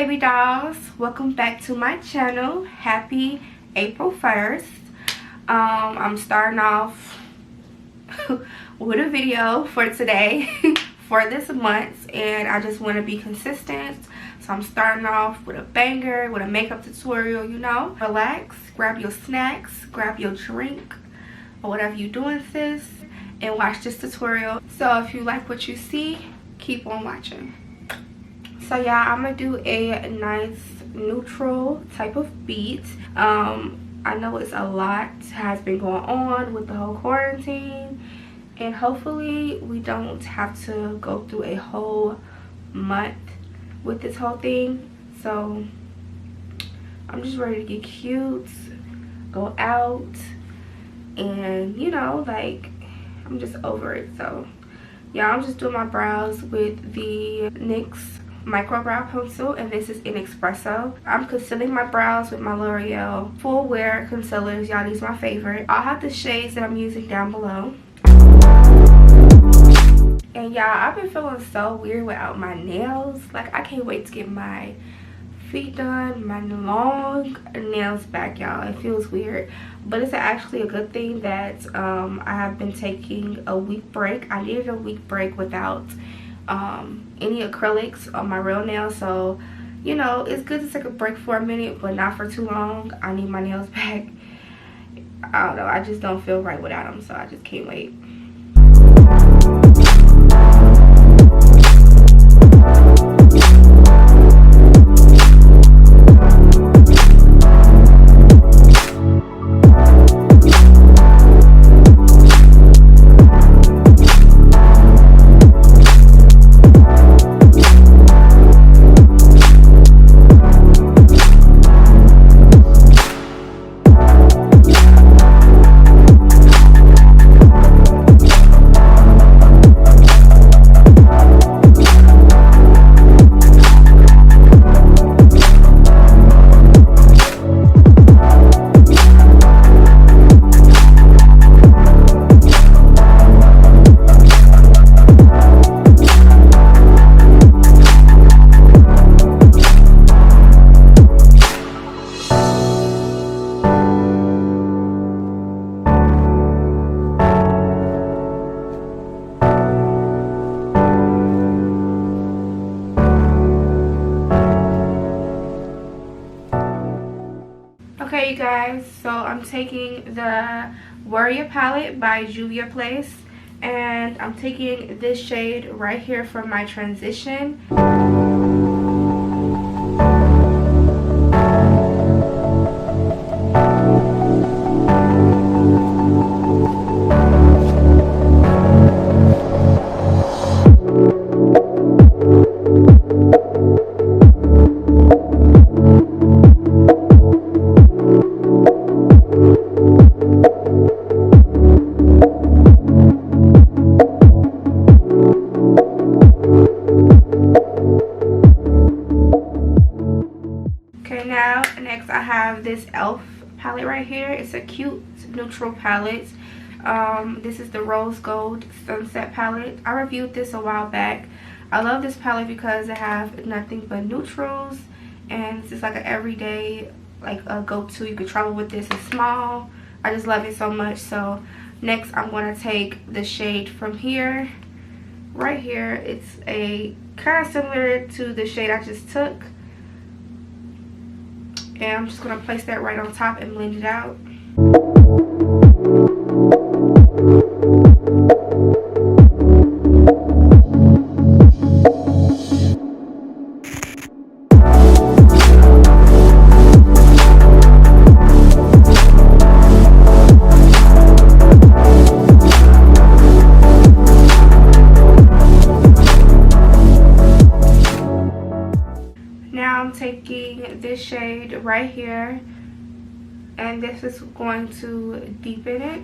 baby dolls, welcome back to my channel. Happy April 1st. I'm starting off with a video for today for this month, and I just want to be consistent, so I'm starting off with a banger, with a makeup tutorial. You know, relax, grab your snacks, grab your drink or whatever you're doing, sis, and watch this tutorial. So if you like what you see, keep on watching. So yeah, I'm gonna do a nice neutral type of beat. I know it's a lot has been going on with the whole quarantine, and hopefully we don't have to go through a whole month with this whole thing. So I'm just ready to get cute, go out, and you know, like, I'm just over it. So yeah, I'm just doing my brows with the NYX Micro Brow Pencil, and this is in Expresso. I'm concealing my brows with my L'Oreal Full Wear concealers. Y'all, these are my favorite. I'll have the shades that I'm using down below. And y'all, I've been feeling so weird without my nails. Like, I can't wait to get my feet done, my long nails back, y'all. It feels weird, but it's actually a good thing that I have been taking a week break. I needed a week break without any acrylics on my real nails, so you know, it's good to take a break for a minute, but not for too long. I need my nails back. I don't know, I just don't feel right without them, so I just can't wait. Okay, you guys, so I'm taking the Warrior palette by Juvia Place, and I'm taking this shade right here from my transition. Next, I have this E.L.F palette right here. It's a cute neutral palette. This is the Rose Gold Sunset palette. I reviewed this a while back. I love this palette because it has nothing but neutrals, and it's just like an everyday, like a go-to. You could travel with this. It's small. I just love it so much. So next, I'm going to take the shade from here, right here. It's a kind of similar to the shade I just took. And I'm just going to place that right on top and blend it out. I'm taking this shade right here, and this is going to deepen it,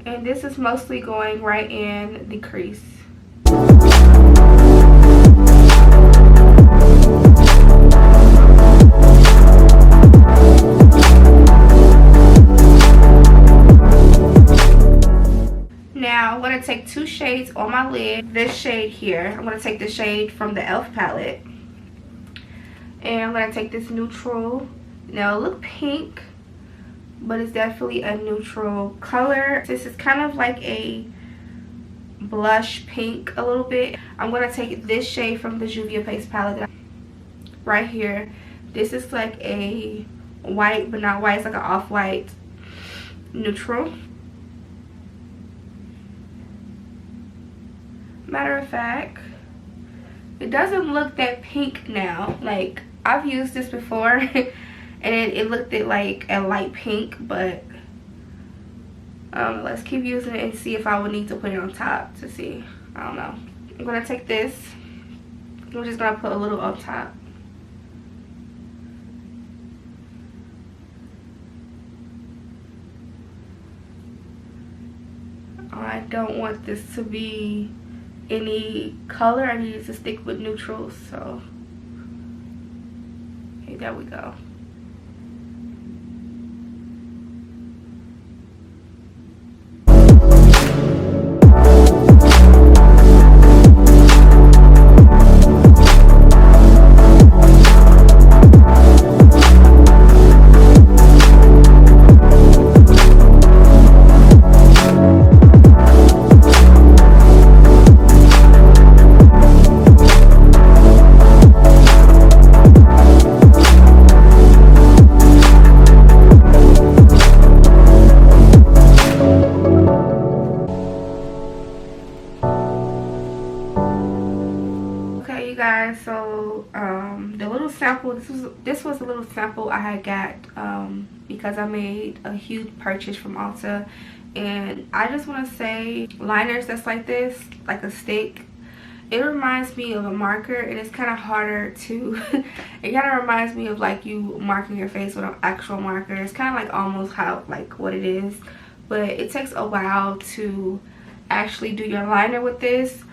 and this is mostly going right in the crease. Now I'm going to take two shades on my lid. This shade here, I'm going to take the shade from the E.L.F palette, And I'm going to take this neutral. Now it look pink, but it's definitely a neutral color. This is kind of like a blush pink a little bit. I'm going to take this shade from the Juvia Paste palette right here. This is like a white, but not white. It's like an off-white neutral. Matter of fact, it doesn't look that pink now. Like, I've used this before and it looked like a light pink, but let's keep using it and see if I would need to put it on top to see. I don't know. I'm gonna take this. I'm just gonna put a little on top. I don't want this to be any color. I need it to stick with neutrals, so okay, there we go. So the little sample, this was a little sample I had got because I made a huge purchase from Ulta, and I just want to say liners that's like this, like a stick, it reminds me of a marker, and it's kind of harder to it kind of reminds me of like you marking your face with an actual marker. It's kind of like almost how like what it is, but it takes a while to actually do your liner with this.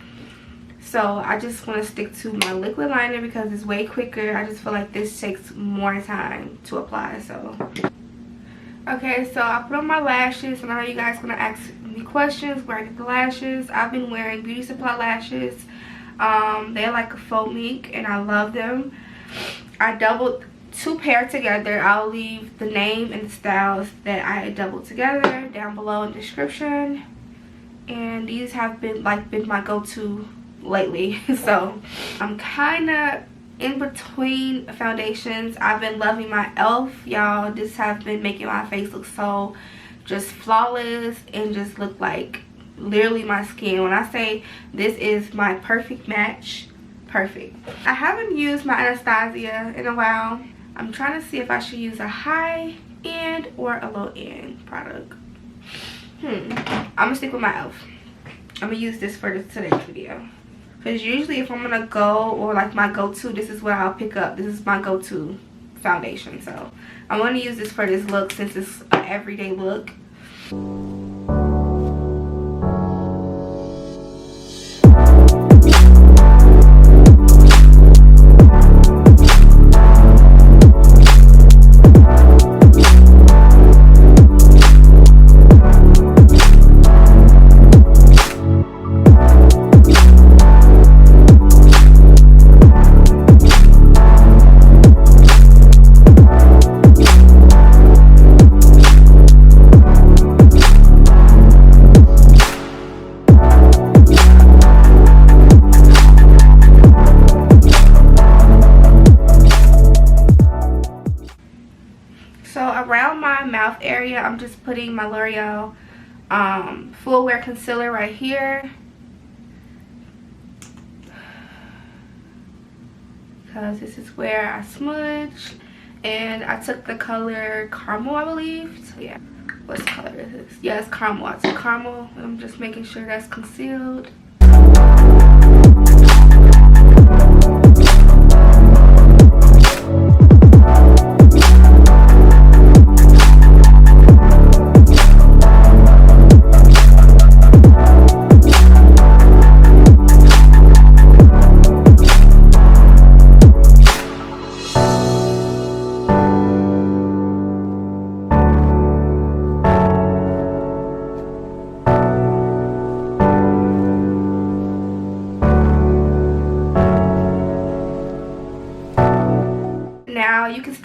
So I just want to stick to my liquid liner because it's way quicker. I just feel like this takes more time to apply. So okay, so I put on my lashes, and I know you guys gonna ask me questions where I get the lashes. I've been wearing Beauty Supply lashes. They're like a faux mink, and I love them. I doubled 2 pair together. I'll leave the name and the styles that I doubled together down below in the description. And these have been my go-to lately. So I'm kind of in between foundations. I've been loving my E.L.F. Y'all, this have been making my face look so just flawless and just look like literally my skin. When I say this is my perfect match, perfect. I haven't used my Anastasia in a while. I'm trying to see if I should use a high end or a low end product. I'm gonna stick with my E.L.F. I'm gonna use this for today's video. Because usually if I'm going to go, or like my go-to, this is what I'll pick up. This is my go-to foundation. So I'm going to use this for this look since it's an everyday look. Area, I'm just putting my L'Oreal Full Wear concealer right here because this is where I smudge, and I took the color Caramel, I believe. So yeah, what color is this? Yeah, it's Caramel. I took Caramel. I'm just making sure that's concealed.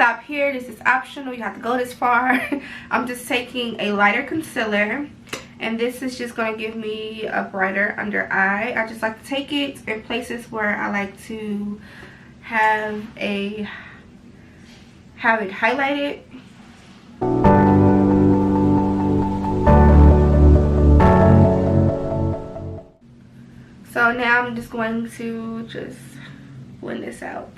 stop here. This is optional. You have to go this far. I'm just taking a lighter concealer, and this is just going to give me a brighter under eye. I just like to take it in places where I like to have it highlighted. So now I'm just going to just blend this out.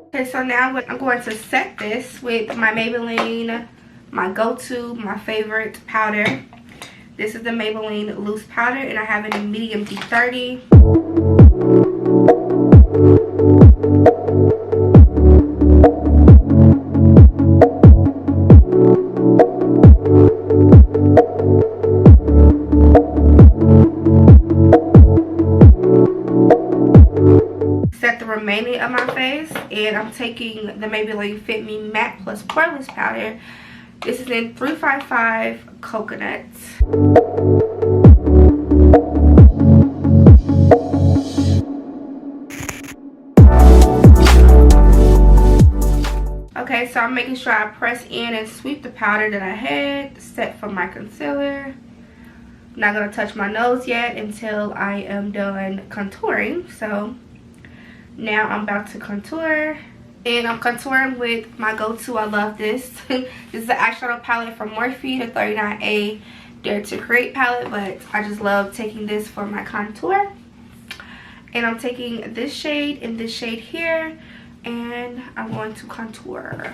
Okay, so now I'm going to set this with my Maybelline, my go-to, my favorite powder. This is the Maybelline Loose Powder, and I have it in medium D30. Set the remaining of my face, and I'm taking the Maybelline Fit Me Matte Plus Poorless Powder. This is in 355 Coconut. Okay, so I'm making sure I press in and sweep the powder that I had set for my concealer. I'm not going to touch my nose yet until I am done contouring. So now I'm about to contour, and I'm contouring with my go-to. I love this. This is the eyeshadow palette from Morphe, the 39A Dare to Create palette, but I just love taking this for my contour. And I'm taking this shade and this shade here, and I'm going to contour.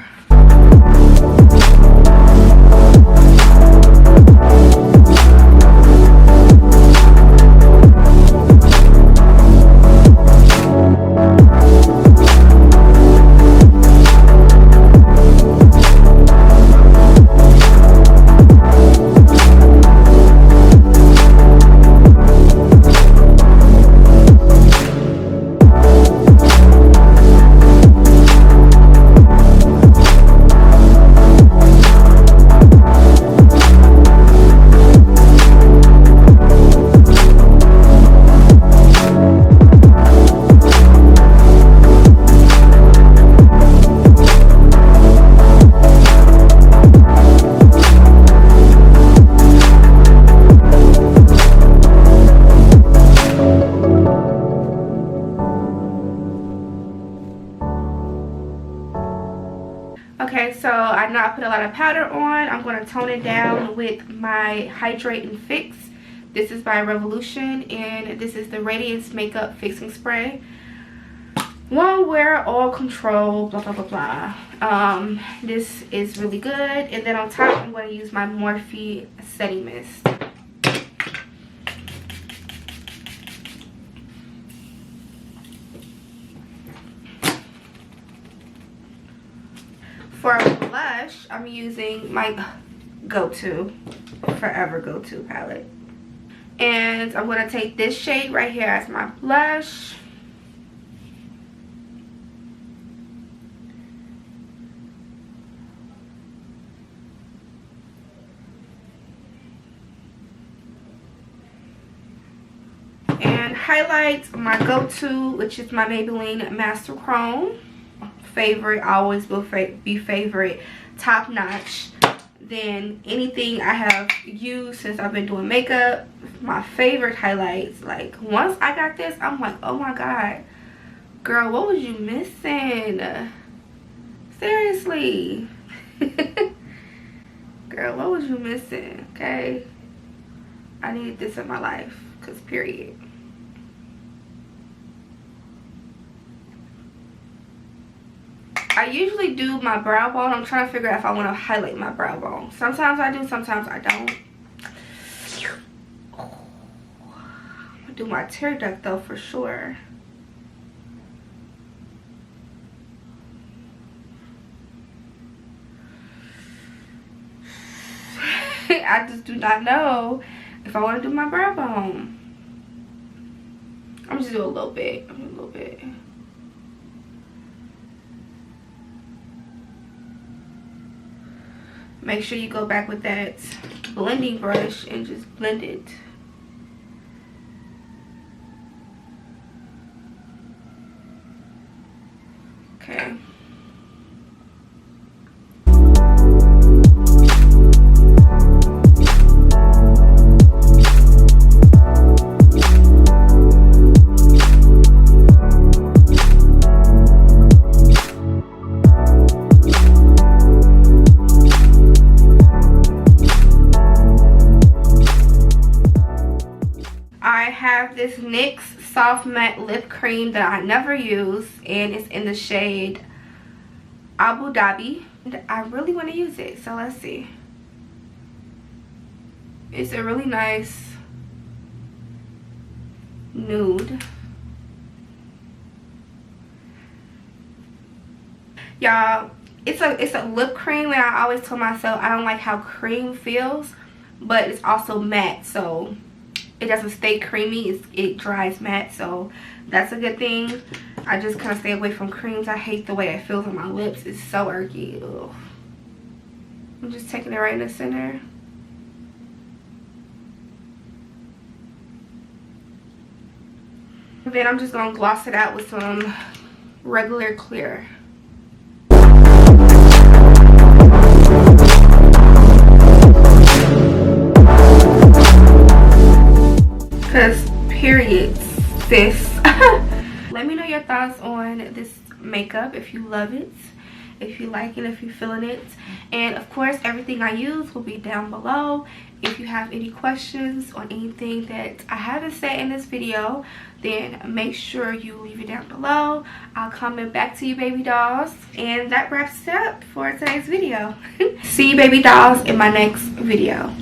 Okay, so I know I put a lot of powder on. I'm going to tone it down with my Hydrate and Fix. This is by Revolution, and this is the Radiance Makeup Fixing Spray. One Wear, All Control, blah, blah, blah, blah. This is really good. And then on top, I'm going to use my Morphe Setting Mist. For blush, I'm using my go-to, forever go-to palette. And I'm going to take this shade right here as my blush. And highlight my go-to, which is my Maybelline Master Chrome. Favorite, always will be favorite, top notch. Then anything I have used since I've been doing makeup, my favorite highlights. Like once I got this, I'm like, oh my god, girl, what was you missing? Seriously. Girl, what was you missing? Okay, I needed this in my life, because period. I usually do my brow bone. I'm trying to figure out if I want to highlight my brow bone. Sometimes I do, sometimes I don't. I'm gonna do my tear duct though for sure. I just do not know if I want to do my brow bone. I'm just do a little bit. A little bit. make sure you go back with that blending brush and just blend it. Okay. I have this NYX Soft Matte Lip Cream that I never use, and it's in the shade Abu Dhabi. And I really want to use it, so let's see. It's a really nice nude. Y'all, it's a lip cream, and I always tell myself I don't like how cream feels, but it's also matte, so it doesn't stay creamy. It dries matte, so that's a good thing. I just kind of stay away from creams. I hate the way it feels on my lips. It's so irky. Ugh. I'm just taking it right in the center. And then I'm just going to gloss it out with some regular clear. Because period, sis. Let me know your thoughts on this makeup, if you love it, if you like it, if you're feeling it. And of course, everything I use will be down below. If you have any questions on anything that I haven't said in this video, then make sure you leave it down below. I'll comment back to you, baby dolls. And that wraps it up for today's video. See you, baby dolls, in my next video.